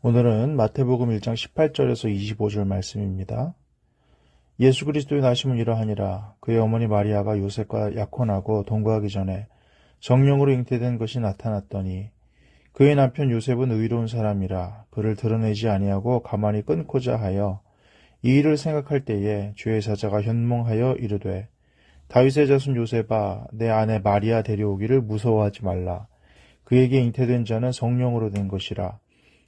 오늘은 마태복음 1장 18절에서 25절 말씀입니다. 예수 그리스도의 나심은 이러하니라. 그의 어머니 마리아가 요셉과 약혼하고 동거하기 전에 성령으로 잉태된 것이 나타났더니 그의 남편 요셉은 의로운 사람이라 그를 드러내지 아니하고 가만히 끊고자 하여 이 일을 생각할 때에 주의 사자가 현몽하여 이르되 다윗의 자손 요셉아 내 아내 마리아 데려오기를 무서워하지 말라. 그에게 잉태된 자는 성령으로 된 것이라.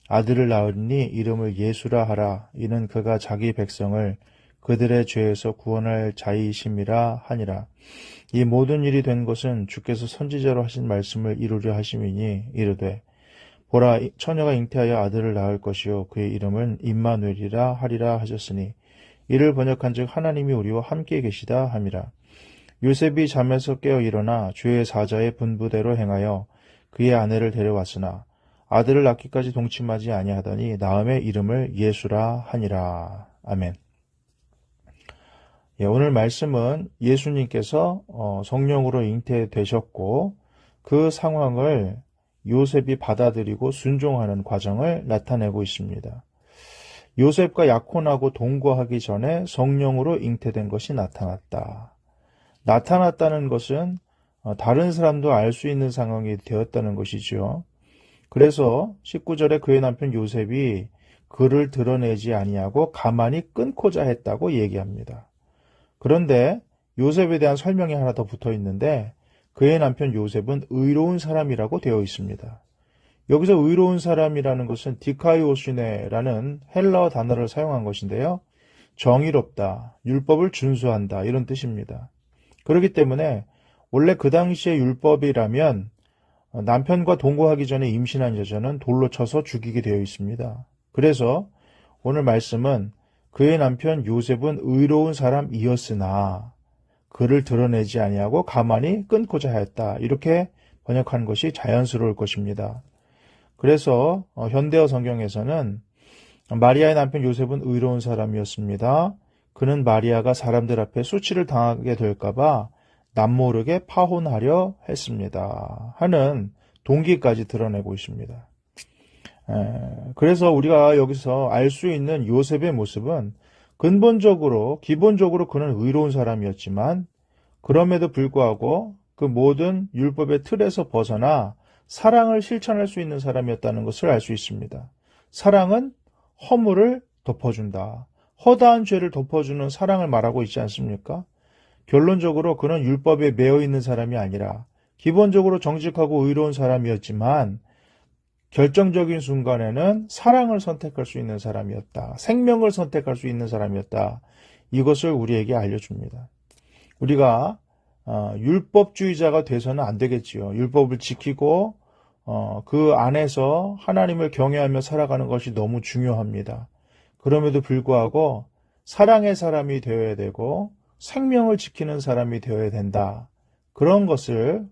아들을 낳으니 이름을 예수라 하라. 이는 그가 자기 백성을 그들의 죄에서 구원할 자이심이라 하니라. 이 모든 일이 된 것은 주께서 선지자로 하신 말씀을 이루려 하심이니 이르되 보라 처녀가 잉태하여 아들을 낳을 것이요 그의 이름은 임마누엘이라 하리라 하셨으니 이를 번역한즉 하나님이 우리와 함께 계시다 함이라. 요셉이 잠에서 깨어 일어나 주의 사자의 분부대로 행하여 그의 아내를 데려왔으나 아들을 낳기까지 동침하지 아니하더니 낳음의 이름을 예수라 하니라. 아멘. 오늘 말씀은 예수님께서 성령으로 잉태되셨고 그 상황을 요셉이 받아들이고 순종하는 과정을 나타내고 있습니다. 요셉과 약혼하고 동거하기 전에 성령으로 잉태된 것이 나타났다. 나타났다는 것은 다른 사람도 알 수 있는 상황이 되었다는 것이죠. 그래서 19절에 그의 남편 요셉이 그를 드러내지 아니하고 가만히 끊고자 했다고 얘기합니다. 그런데 요셉에 대한 설명이 하나 더 붙어 있는데 그의 남편 요셉은 의로운 사람이라고 되어 있습니다. 여기서 의로운 사람이라는 것은 디카이오시네라는 헬라어 단어를 사용한 것인데요. 정의롭다, 율법을 준수한다 이런 뜻입니다. 그렇기 때문에 원래 그 당시의 율법이라면 남편과 동거하기 전에 임신한 여자는 돌로 쳐서 죽이게 되어 있습니다. 그래서 오늘 말씀은 그의 남편 요셉은 의로운 사람이었으나 그를 드러내지 아니하고 가만히 끊고자 하였다. 이렇게 번역한 것이 자연스러울 것입니다. 그래서 현대어 성경에서는 마리아의 남편 요셉은 의로운 사람이었습니다. 그는 마리아가 사람들 앞에 수치를 당하게 될까봐 남모르게 파혼하려 했습니다. 하는 동기까지 드러내고 있습니다. 그래서 우리가 여기서 알 수 있는 요셉의 모습은 기본적으로 그는 의로운 사람이었지만 그럼에도 불구하고 그 모든 율법의 틀에서 벗어나 사랑을 실천할 수 있는 사람이었다는 것을 알 수 있습니다. 사랑은 허물을 덮어준다. 허다한 죄를 덮어주는 사랑을 말하고 있지 않습니까? 결론적으로 그는 율법에 매여 있는 사람이 아니라 기본적으로 정직하고 의로운 사람이었지만 결정적인 순간에는 사랑을 선택할 수 있는 사람이었다. 생명을 선택할 수 있는 사람이었다. 이것을 우리에게 알려줍니다. 우리가 율법주의자가 돼서는 안 되겠지요. 율법을 지키고 그 안에서 하나님을 경외하며 살아가는 것이 너무 중요합니다. 그럼에도 불구하고 사랑의 사람이 되어야 되고 생명을 지키는 사람이 되어야 된다. 그런 것을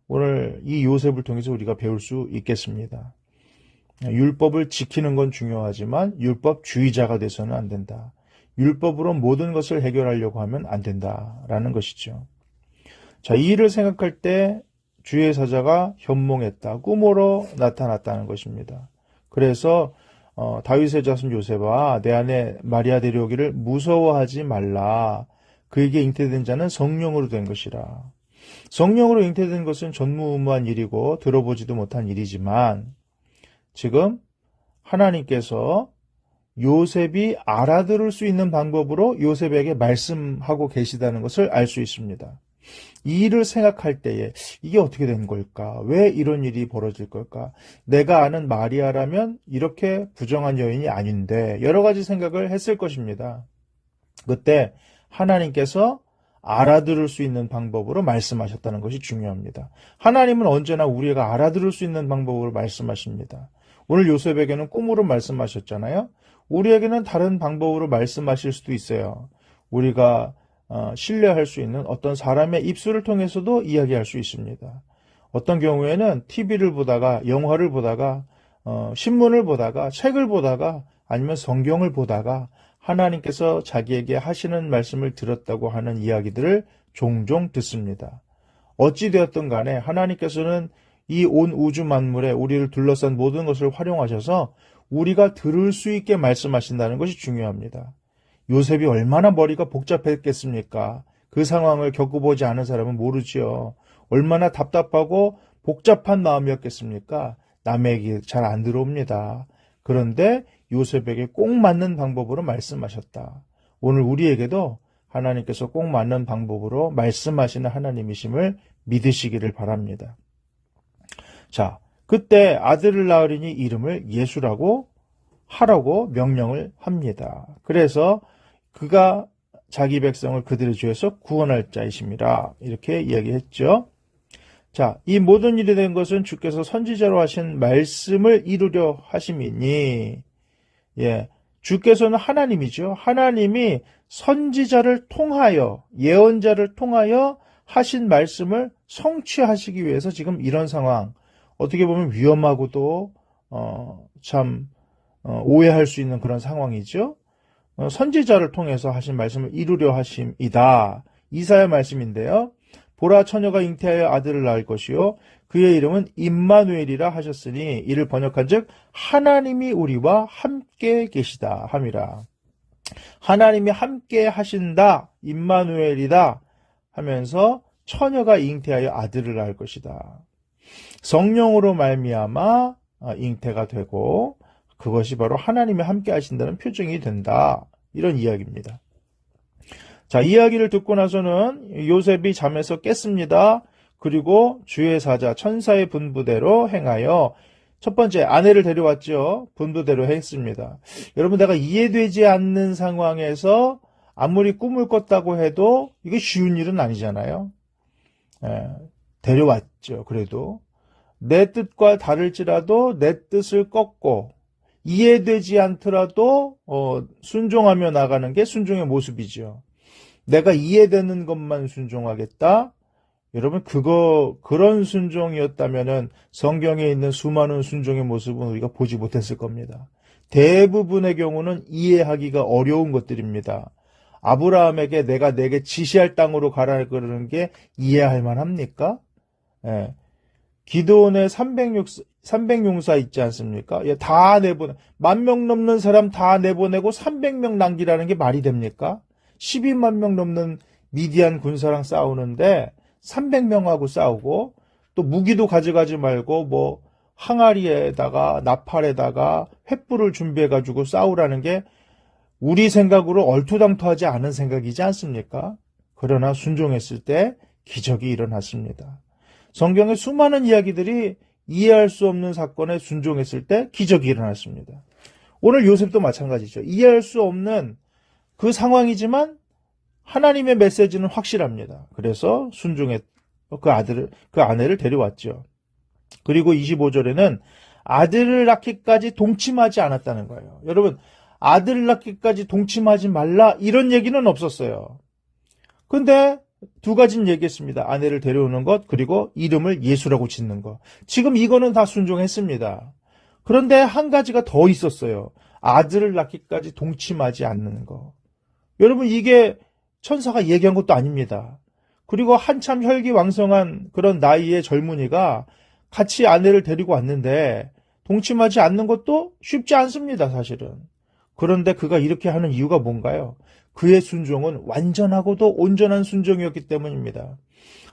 오늘 이 요셉을 통해서 우리가 배울 수 있겠습니다. 율법을 지키는 건 중요하지만 율법주의자가 돼서는 안 된다. 율법으로 모든 것을 해결하려고 하면 안 된다라는 것이죠. 자, 이 일을 생각할 때 주의 사자가 현몽했다. 꿈으로 나타났다는 것입니다. 그래서 다윗의 자손 요셉아 내 아내 마리아 데려오기를 무서워하지 말라. 그에게 잉태된 자는 성령으로 된 것이라. 성령으로 잉태된 것은 전무후무한 일이고 들어보지도 못한 일이지만 지금 하나님께서 요셉이 알아들을 수 있는 방법으로 요셉에게 말씀하고 계시다는 것을 알 수 있습니다. 이 일을 생각할 때에 이게 어떻게 된 걸까? 왜 이런 일이 벌어질 걸까? 내가 아는 마리아라면 이렇게 부정한 여인이 아닌데 여러 가지 생각을 했을 것입니다. 그때 하나님께서 알아들을 수 있는 방법으로 말씀하셨다는 것이 중요합니다. 하나님은 언제나 우리가 알아들을 수 있는 방법으로 말씀하십니다. 오늘 요셉에게는 꿈으로 말씀하셨잖아요. 우리에게는 다른 방법으로 말씀하실 수도 있어요. 우리가 신뢰할 수 있는 어떤 사람의 입술을 통해서도 이야기할 수 있습니다. 어떤 경우에는 TV를 보다가 영화를 보다가 신문을 보다가 책을 보다가 아니면 성경을 보다가 하나님께서 자기에게 하시는 말씀을 들었다고 하는 이야기들을 종종 듣습니다. 어찌되었든 간에 하나님께서는 이 온 우주 만물에 우리를 둘러싼 모든 것을 활용하셔서 우리가 들을 수 있게 말씀하신다는 것이 중요합니다. 요셉이 얼마나 머리가 복잡했겠습니까? 그 상황을 겪어보지 않은 사람은 모르지요. 얼마나 답답하고 복잡한 마음이었겠습니까? 남에게 잘 안 들어옵니다. 그런데 요셉에게 꼭 맞는 방법으로 말씀하셨다. 오늘 우리에게도 하나님께서 꼭 맞는 방법으로 말씀하시는 하나님이심을 믿으시기를 바랍니다. 자, 그때 아들을 낳으리니 이름을 예수라고 하라고 명령을 합니다. 그래서 그가 자기 백성을 그들의 죄에서 구원할 자이심이라 이렇게 이야기했죠. 자, 이 모든 일이 된 것은 주께서 선지자로 하신 말씀을 이루려 하심이니, 주께서는 하나님이죠. 하나님이 선지자를 통하여, 예언자를 통하여 하신 말씀을 성취하시기 위해서 지금 이런 상황, 어떻게 보면 위험하고도 오해할 수 있는 그런 상황이죠. 선지자를 통해서 하신 말씀을 이루려 하심이다. 이사야 말씀인데요. 보라, 처녀가 잉태하여 아들을 낳을 것이요 그의 이름은 임마누엘이라 하셨으니 이를 번역한즉 하나님이 우리와 함께 계시다 함이라. 하나님이 함께 하신다, 임마누엘이다 하면서 처녀가 잉태하여 아들을 낳을 것이다. 성령으로 말미암아 잉태가 되고 그것이 바로 하나님이 함께 하신다는 표징이 된다. 이런 이야기입니다. 자, 이야기를 듣고 나서는 요셉이 잠에서 깼습니다. 그리고 주의 사자 천사의 분부대로 행하여 첫 번째 아내를 데려왔죠. 분부대로 했습니다. 여러분, 내가 이해되지 않는 상황에서 아무리 꿈을 꿨다고 해도 이게 쉬운 일은 아니잖아요. 데려왔죠. 그래도 내 뜻과 다를지라도 내 뜻을 꺾고 이해되지 않더라도 순종하며 나가는 게 순종의 모습이죠. 내가 이해되는 것만 순종하겠다. 여러분, 그런 순종이었다면은 성경에 있는 수많은 순종의 모습은 우리가 보지 못했을 겁니다. 대부분의 경우는 이해하기가 어려운 것들입니다. 아브라함에게 내가 내게 지시할 땅으로 가라 그러는 게 이해할 만합니까? 기드온의 300용사 있지 않습니까? 다 내보내, 10,000명 넘는 사람 다 내보내고 300명 남기라는 게 말이 됩니까? 12만 명 넘는 미디안 군사랑 싸우는데 300명하고 싸우고 또 무기도 가져가지 말고 항아리에다가 나팔에다가 횃불을 준비해가지고 싸우라는 게 우리 생각으로 얼토당토하지 않은 생각이지 않습니까? 그러나 순종했을 때 기적이 일어났습니다. 성경의 수많은 이야기들이 이해할 수 없는 사건에 순종했을 때 기적이 일어났습니다. 오늘 요셉도 마찬가지죠. 이해할 수 없는 그 상황이지만 하나님의 메시지는 확실합니다. 그래서 순종했 그 아내를 데려왔죠. 그리고 25절에는 아들을 낳기까지 동침하지 않았다는 거예요. 여러분, 아들을 낳기까지 동침하지 말라 이런 얘기는 없었어요. 근데 두 가지는 얘기했습니다. 아내를 데려오는 것, 그리고 이름을 예수라고 짓는 것. 지금 이거는 다 순종했습니다. 그런데 한 가지가 더 있었어요. 아들을 낳기까지 동침하지 않는 것. 여러분, 이게 천사가 얘기한 것도 아닙니다. 그리고 한참 혈기왕성한 그런 나이의 젊은이가 같이 아내를 데리고 왔는데 동침하지 않는 것도 쉽지 않습니다, 사실은. 그런데 그가 이렇게 하는 이유가 뭔가요? 그의 순종은 완전하고도 온전한 순종이었기 때문입니다.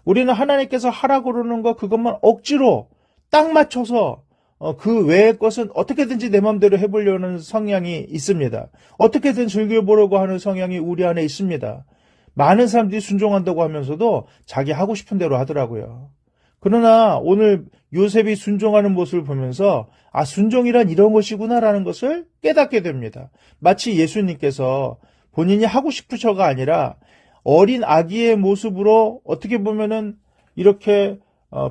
우리는 하나님께서 하라고 그러는 거 그것만 억지로 딱 맞춰서 그 외의 것은 어떻게든지 내 마음대로 해보려는 성향이 있습니다. 어떻게든 즐겨보려고 하는 성향이 우리 안에 있습니다. 많은 사람들이 순종한다고 하면서도 자기 하고 싶은 대로 하더라고요. 그러나 오늘 요셉이 순종하는 모습을 보면서 순종이란 이런 것이구나라는 것을 깨닫게 됩니다. 마치 예수님께서 본인이 하고 싶으셔가 아니라 어린 아기의 모습으로 어떻게 보면은 이렇게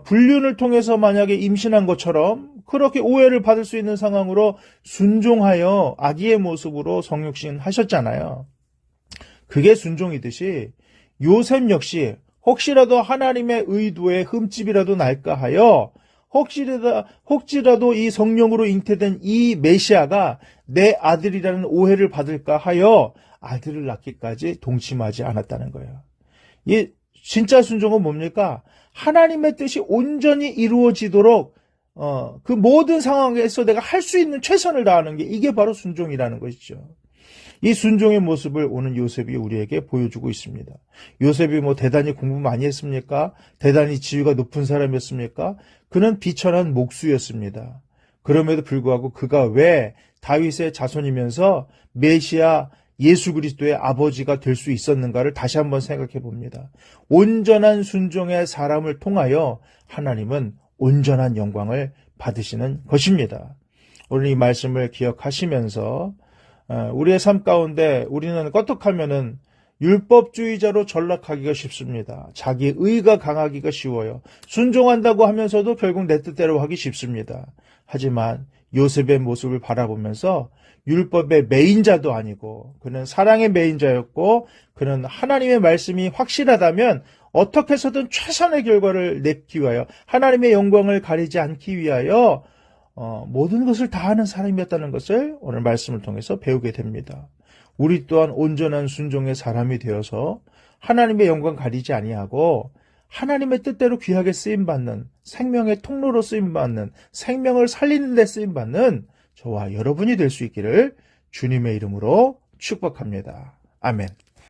불륜을 통해서 만약에 임신한 것처럼 그렇게 오해를 받을 수 있는 상황으로 순종하여 아기의 모습으로 성육신 하셨잖아요. 그게 순종이듯이 요셉 역시 혹시라도 하나님의 의도에 흠집이라도 날까 하여 혹시라도 이 성령으로 잉태된 이 메시아가 내 아들이라는 오해를 받을까 하여 아들을 낳기까지 동침하지 않았다는 거예요. 이 진짜 순종은 뭡니까? 하나님의 뜻이 온전히 이루어지도록 그 모든 상황에서 내가 할 수 있는 최선을 다하는 게 이게 바로 순종이라는 것이죠. 이 순종의 모습을 오늘 요셉이 우리에게 보여주고 있습니다. 요셉이 뭐 대단히 공부 많이 했습니까? 대단히 지위가 높은 사람이었습니까? 그는 비천한 목수였습니다. 그럼에도 불구하고 그가 왜 다윗의 자손이면서 메시아 예수 그리스도의 아버지가 될 수 있었는가를 다시 한번 생각해 봅니다. 온전한 순종의 사람을 통하여 하나님은 온전한 영광을 받으시는 것입니다. 오늘 이 말씀을 기억하시면서 우리의 삶 가운데 우리는 껐떡하면은 율법주의자로 전락하기가 쉽습니다. 자기 의가 강하기가 쉬워요. 순종한다고 하면서도 결국 내 뜻대로 하기 쉽습니다. 하지만 요셉의 모습을 바라보면서 율법의 매인자도 아니고 그는 사랑의 매인자였고 그는 하나님의 말씀이 확실하다면 어떻게 해서든 최선의 결과를 냈기 위하여 하나님의 영광을 가리지 않기 위하여 모든 것을 다하는 사람이었다는 것을 오늘 말씀을 통해서 배우게 됩니다. 우리 또한 온전한 순종의 사람이 되어서 하나님의 영광 가리지 아니하고 하나님의 뜻대로 귀하게 쓰임받는 생명의 통로로 쓰임받는 생명을 살리는 데 쓰임받는 저와 여러분이 될 수 있기를 주님의 이름으로 축복합니다. 아멘.